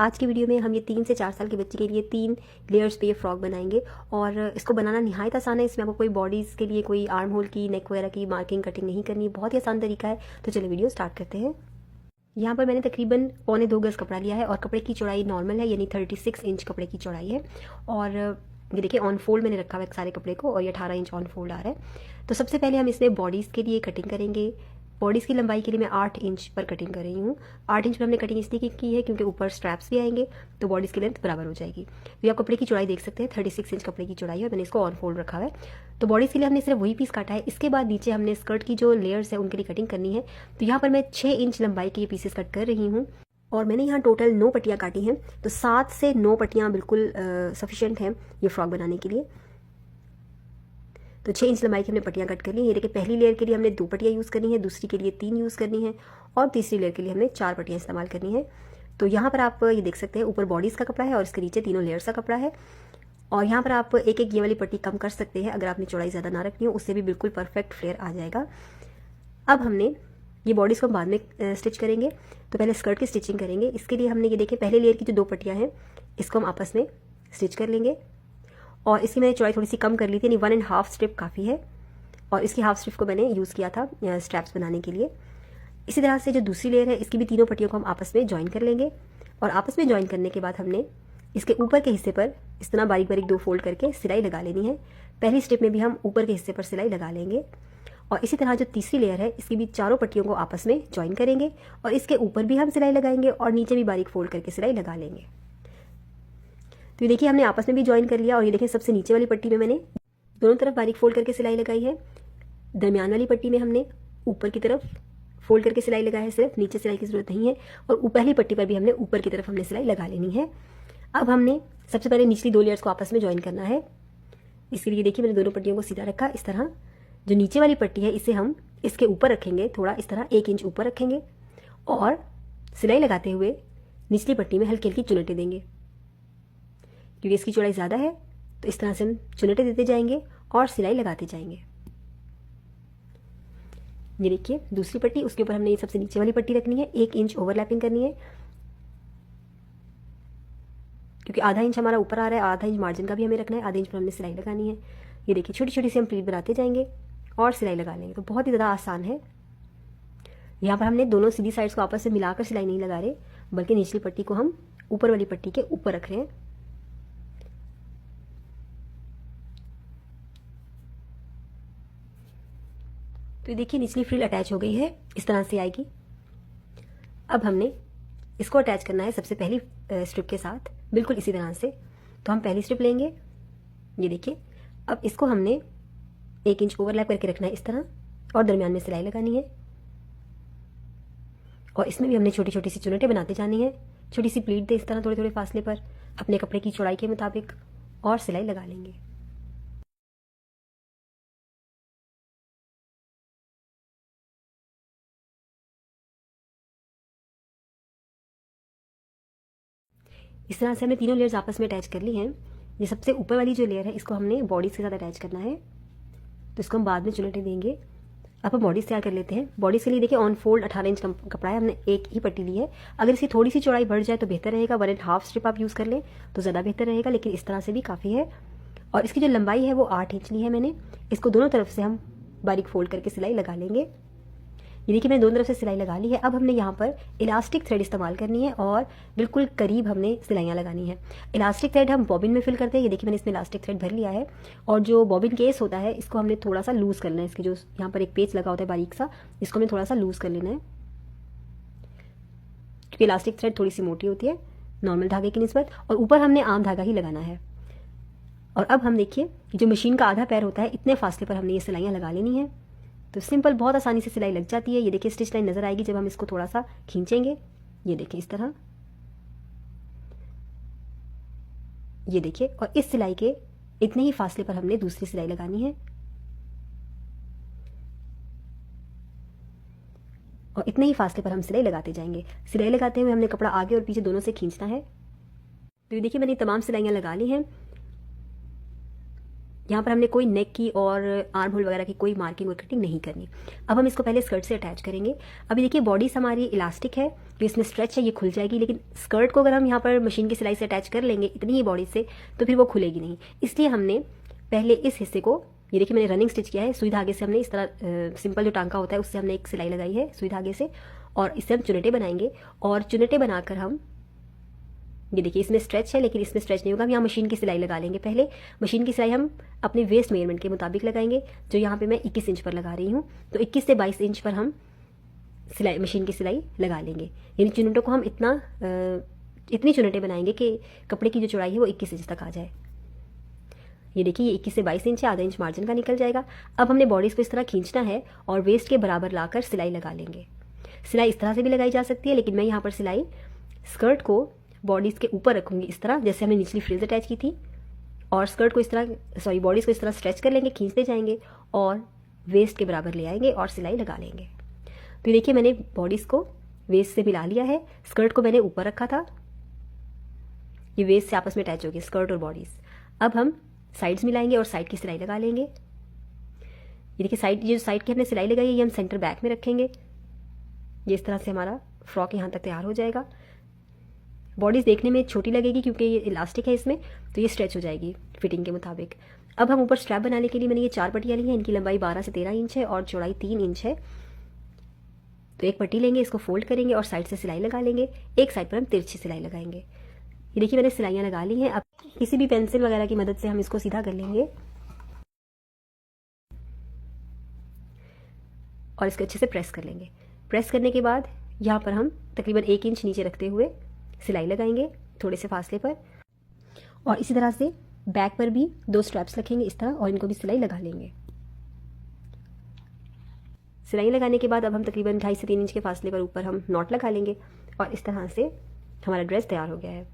आज की वीडियो में हम ये 3 से 4 साल के बच्चे के लिए 3 लेयर्स पे ये फ्रॉक बनाएंगे और इसको बनाना निहायत आसान है। इसमें आपको कोई बॉडीज़ के लिए कोई आर्म होल की, नेक वगैरह की मार्किंग कटिंग नहीं करनी है। बहुत ही आसान तरीका है। तो चलिए वीडियो स्टार्ट करते हैं। यहाँ पर मैंने तकरीबन 1.25 गज कपड़ा लिया है और कपड़े की चौड़ाई नॉर्मल है, यानी 36 इंच कपड़े की चौड़ाई है। और ये देखिए ऑन फोल्ड मैंने रखा हुआ है सारे कपड़े को और ये 18 इंच ऑन फोल्ड आ रहा है। तो सबसे पहले हम इसमें बॉडीज़ के लिए कटिंग करेंगे। बॉडीज़ की लंबाई के लिए मैं 8 इंच पर कटिंग कर रही हूँ। 8 इंच पर हमने कटिंग इसलिए की है क्योंकि ऊपर स्ट्रैप्स भी आएंगे तो बॉडीज़ की लेंथ बराबर हो जाएगी। तो आप कपड़े की चौड़ाई देख सकते हैं, 36 इंच कपड़े की चौड़ाई है। मैंने इसको ऑन फोल्ड रखा है। तो बॉडीज़ के लिए हमने सिर्फ वही पीस काटा है। इसके बाद नीचे हमने स्कर्ट की जो लेयर्स है उनके लिए कटिंग करनी है। तो यहाँ पर मैं 6 इंच लंबाई के ये पीसेस कट कर रही हूँ और मैंने यहाँ टोटल 9 पट्टियाँ काटी हैं। तो 7 से 9 पट्टियाँ बिल्कुल सफिशेंट हैं ये फ्रॉक बनाने के लिए। तो 6 इंच लंबाई की हमने पट्टियाँ कट कर ली। ये देखिए पहली लेयर के लिए हमने 2 पट्टियाँ यूज़ करनी है, दूसरी के लिए 3 यूज़ करनी है और तीसरी लेयर के लिए हमने 4 पट्टियाँ इस्तेमाल करनी है। तो यहाँ पर आप ये देख सकते हैं ऊपर बॉडीज़ का कपड़ा है और इसके नीचे तीनों लेयर्स का कपड़ा है। और यहाँ पर आप एक एक ये वाली पट्टी कम कर सकते हैं अगर आपने चौड़ाई ज़्यादा ना रखनी हो, उससे भी बिल्कुल परफेक्ट फ्लेयर आ जाएगा। अब हमने ये बॉडीज़ को बाद में स्टिच करेंगे। तो पहले स्कर्ट की स्टिचिंग करेंगे। इसके लिए हमने ये देखिए पहले लेयर की जो 2 पट्टियाँ हैं इसको हम आपस में स्टिच कर लेंगे और इसकी मैंने चौड़ाई थोड़ी सी कम कर ली थी, यानी 1.5 स्ट्रिप काफ़ी है और इसकी हाफ स्ट्रिप को मैंने यूज़ किया था स्ट्रैप्स बनाने के लिए। इसी तरह से जो दूसरी लेयर है इसकी भी तीनों पट्टियों को हम आपस में ज्वाइन कर लेंगे और आपस में ज्वाइन करने के बाद हमने इसके ऊपर के हिस्से पर इस तरह बारीक बारीक 2 फोल्ड करके सिलाई लगा लेनी है। पहली स्ट्रिप में भी हम ऊपर के हिस्से पर सिलाई लगा लेंगे और इसी तरह जो तीसरी लेयर है इसकी भी चारों पट्टियों को आपस में ज्वाइन करेंगे और इसके ऊपर भी हम सिलाई लगाएंगे और नीचे भी बारीक फोल्ड करके सिलाई लगा लेंगे। तो ये देखिए हमने आपस में भी ज्वाइन कर लिया और ये देखिए सबसे नीचे वाली पट्टी में मैंने दोनों तरफ बारीक फोल्ड करके सिलाई लगाई है। दरमियान वाली पट्टी में हमने ऊपर की तरफ फोल्ड करके सिलाई लगाई है, सिर्फ नीचे सिलाई की ज़रूरत नहीं है। और पहली पट्टी पर भी हमने ऊपर की तरफ हमने सिलाई लगा लेनी है। अब हमने सबसे पहले निचली 2 लेयर्स को आपस में ज्वाइन करना है। इसके लिए देखिए मैंने दोनों पट्टियों को सीधा रखा। इस तरह जो नीचे वाली पट्टी है इसे हम इसके ऊपर रखेंगे, थोड़ा इस तरह 1 इंच ऊपर रखेंगे और सिलाई लगाते हुए निचली पट्टी में हल्की हल्की चुनटे देंगे। क्योंकि इसकी चौड़ाई ज़्यादा है तो इस तरह से हम चुनटे देते जाएंगे और सिलाई लगाते जाएंगे। ये देखिए दूसरी पट्टी, उसके ऊपर हमने ये सबसे नीचे वाली पट्टी रखनी है, 1 इंच ओवरलैपिंग करनी है क्योंकि आधा इंच हमारा ऊपर आ रहा है, आधा इंच मार्जिन का भी हमें रखना है, आधा इंच पर हमने सिलाई लगानी है। ये देखिए छोटी छोटी सी हम प्लीट बनाते जाएंगे और सिलाई लगा लेंगे। तो बहुत ही ज़्यादा आसान है। यहाँ पर हमने दोनों सीधी साइड्स को आपस में मिलाकर सिलाई नहीं लगा रहे, बल्कि निचली पट्टी को हम ऊपर वाली पट्टी के ऊपर रख रहे हैं। तो देखिए निचली फ्रिल अटैच हो गई है, इस तरह से आएगी। अब हमने इसको अटैच करना है सबसे पहली स्ट्रिप के साथ, बिल्कुल इसी तरह से। तो हम पहली स्ट्रिप लेंगे, ये देखिए। अब इसको हमने 1 इंच ओवरलैप करके रखना है इस तरह और दरमियान में सिलाई लगानी है और इसमें भी हमने छोटी छोटी सी चुनटें बनाते जानी है। छोटी सी प्लीट दे इस तरह थोड़े थोड़े फासले पर अपने कपड़े की चौड़ाई के मुताबिक और सिलाई लगा लेंगे। इस तरह से हमने तीनों लेयर्स आपस में अटैच कर ली हैं। ये सबसे ऊपर वाली जो लेयर है इसको हमने बॉडीज़ के साथ अटैच करना है, तो इसको हम बाद में चुनटे देंगे। अब हम बॉडीज़ तैयार कर लेते हैं। बॉडीज़ के लिए देखिए ऑन फोल्ड 18 इंच कपड़ा है, हमने एक ही पट्टी ली है। अगर इसकी थोड़ी सी चौड़ाई बढ़ जाए तो बेहतर रहेगा, 1.5 स्ट्रिप आप यूज़ कर लें तो ज़्यादा बेहतर रहेगा, लेकिन इस तरह से भी काफ़ी है। और इसकी जो लंबाई है वो 8 इंच ली है मैंने। इसको दोनों तरफ से हम बारीक फोल्ड करके सिलाई लगा लेंगे। ये देखिए मैंने दोनों तरफ से सिलाई लगा ली है। अब हमने यहाँ पर इलास्टिक थ्रेड इस्तेमाल करनी है और बिल्कुल करीब हमने सिलाइयाँ लगानी है। इलास्टिक थ्रेड हम बॉबिन में फिल करते हैं। ये देखिए मैंने इसमें इलास्टिक थ्रेड भर लिया है और जो बॉबिन केस होता है इसको हमने थोड़ा सा लूज़ करना है। इसकी जो यहाँ पर एक पेच लगा होता है बारीक सा, इसको हमें थोड़ा सा लूज़ कर लेना है क्योंकि इलास्टिक थ्रेड थोड़ी सी मोटी होती है नॉर्मल धागे की निस्बत, और ऊपर हमने आम धागा ही लगाना है। और अब हम देखिए जो मशीन का आधा पैर होता है इतने फासले पर हमने ये सिलाइयाँ लगा लेनी है। तो सिंपल बहुत आसानी से सिलाई लग जाती है। ये देखिए स्टिच लाइन नजर आएगी जब हम इसको थोड़ा सा खींचेंगे। ये देखिए इस तरह, ये देखिए। और इस सिलाई के इतने ही फासले पर हमने दूसरी सिलाई लगानी है और इतने ही फासले पर हम सिलाई लगाते जाएंगे। सिलाई लगाते हुए हमने कपड़ा आगे और पीछे दोनों से खींचना है। तो ये देखिए मैंने तमाम सिलाइयाँ लगा ली हैं। यहाँ पर हमने कोई नेक की और आर्म होल वगैरह की कोई मार्किंग और कटिंग नहीं करनी। अब हम इसको पहले स्कर्ट से अटैच करेंगे। अभी देखिए बॉडीज हमारी इलास्टिक है, तो इसमें स्ट्रेच है, ये खुल जाएगी, लेकिन स्कर्ट को अगर हम यहाँ पर मशीन की सिलाई से अटैच कर लेंगे इतनी ही बॉडी से, तो फिर वो खुलेगी नहीं। इसलिए हमने पहले इस हिस्से को, ये देखिए मैंने रनिंग स्टिच किया है, सुई धागे से हमने इस तरह सिंपल जो टांका होता है उससे हमने एक सिलाई लगाई है सुई धागे से, और इससे हम चुनटे बनाएंगे। और चुनटे बनाकर हम, ये देखिए इसमें स्ट्रेच है लेकिन इसमें स्ट्रेच नहीं होगा, हम यहाँ मशीन की सिलाई लगा लेंगे। पहले मशीन की सिलाई हम अपने वेस्ट मेजरमेंट के मुताबिक लगाएंगे, जो यहाँ पे मैं 21 इंच पर लगा रही हूँ, तो 21 से 22 इंच पर हम सिलाई, मशीन की सिलाई लगा लेंगे। यानी चुनटों को हम इतनी चुनटे बनाएंगे कि कपड़े की जो चौड़ाई है वो 21 इंच तक आ जाए। ये देखिए ये 21 से 22 इंच है, आधा इंच मार्जिन का निकल जाएगा। अब हमने बॉडीज़ को इस तरह खींचना है और वेस्ट के बराबर लाकर सिलाई लगा लेंगे। सिलाई इस तरह से भी लगाई जा सकती है, लेकिन मैं यहाँ पर सिलाई स्कर्ट को बॉडीज़ के ऊपर रखूँगी, इस तरह जैसे हमने निचली फ्रिल्स अटैच की थी, और स्कर्ट को इस तरह, बॉडीज़ को इस तरह स्ट्रेच कर लेंगे, खींचते जाएंगे और वेस्ट के बराबर ले आएंगे और सिलाई लगा लेंगे। तो देखिए मैंने बॉडीज़ को वेस्ट से मिला लिया है, स्कर्ट को मैंने ऊपर रखा था, ये वेस्ट से आपस में अटैच हो गई स्कर्ट और बॉडीज़। अब हम साइड्स मिलाएंगे और साइड की सिलाई लगा लेंगे। ये देखिए साइड, ये जो साइड की हमने सिलाई लगाई है ये हम सेंटर बैक में रखेंगे। ये इस तरह से हमारा फ्रॉक यहाँ तक तैयार हो जाएगा। बॉडीज़ देखने में छोटी लगेगी क्योंकि ये इलास्टिक है इसमें, तो ये स्ट्रेच हो जाएगी फिटिंग के मुताबिक। अब हम ऊपर स्ट्रैप बनाने के लिए मैंने ये 4 पट्टियाँ ली हैं, इनकी लंबाई 12 से 13 इंच है और चौड़ाई 3 इंच है। तो एक पट्टी लेंगे, इसको फोल्ड करेंगे और साइड से सिलाई लगा लेंगे। एक साइड पर हम तिरछी सिलाई लगाएंगे। ये देखिए मैंने सिलाइयाँ लगा ली हैं। अब किसी भी पेंसिल वगैरह की मदद से हम इसको सीधा कर लेंगे और इसको अच्छे से प्रेस कर लेंगे। प्रेस करने के बाद यहाँ पर हम तकरीबन 1 इंच नीचे रखते हुए सिलाई लगाएंगे थोड़े से फासले पर, और इसी तरह से बैक पर भी 2 स्ट्रैप्स रखेंगे इस तरह, और इनको भी सिलाई लगा लेंगे। सिलाई लगाने के बाद अब हम तकरीबन 2.5 से 3 इंच के फासले पर ऊपर हम नॉट लगा लेंगे, और इस तरह से हमारा ड्रेस तैयार हो गया है।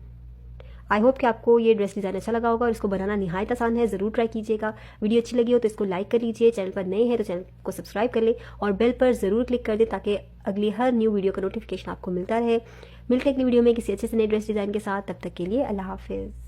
आई होप कि आपको ये ड्रेस डिज़ाइन अच्छा लगा होगा और इसको बनाना निहायत आसान है, ज़रूर ट्राई कीजिएगा। वीडियो अच्छी लगी हो तो इसको लाइक कर लीजिए, चैनल पर नए हैं तो चैनल को सब्सक्राइब कर ले और बेल पर ज़रूर क्लिक कर दें ताकि अगली हर न्यू वीडियो का नोटिफिकेशन आपको मिलता रहे। मिलते हैं अगली वीडियो में किसी अच्छे से नए ड्रेस डिज़ाइन के साथ, तब तक के लिए अल्लाह हाफिज़।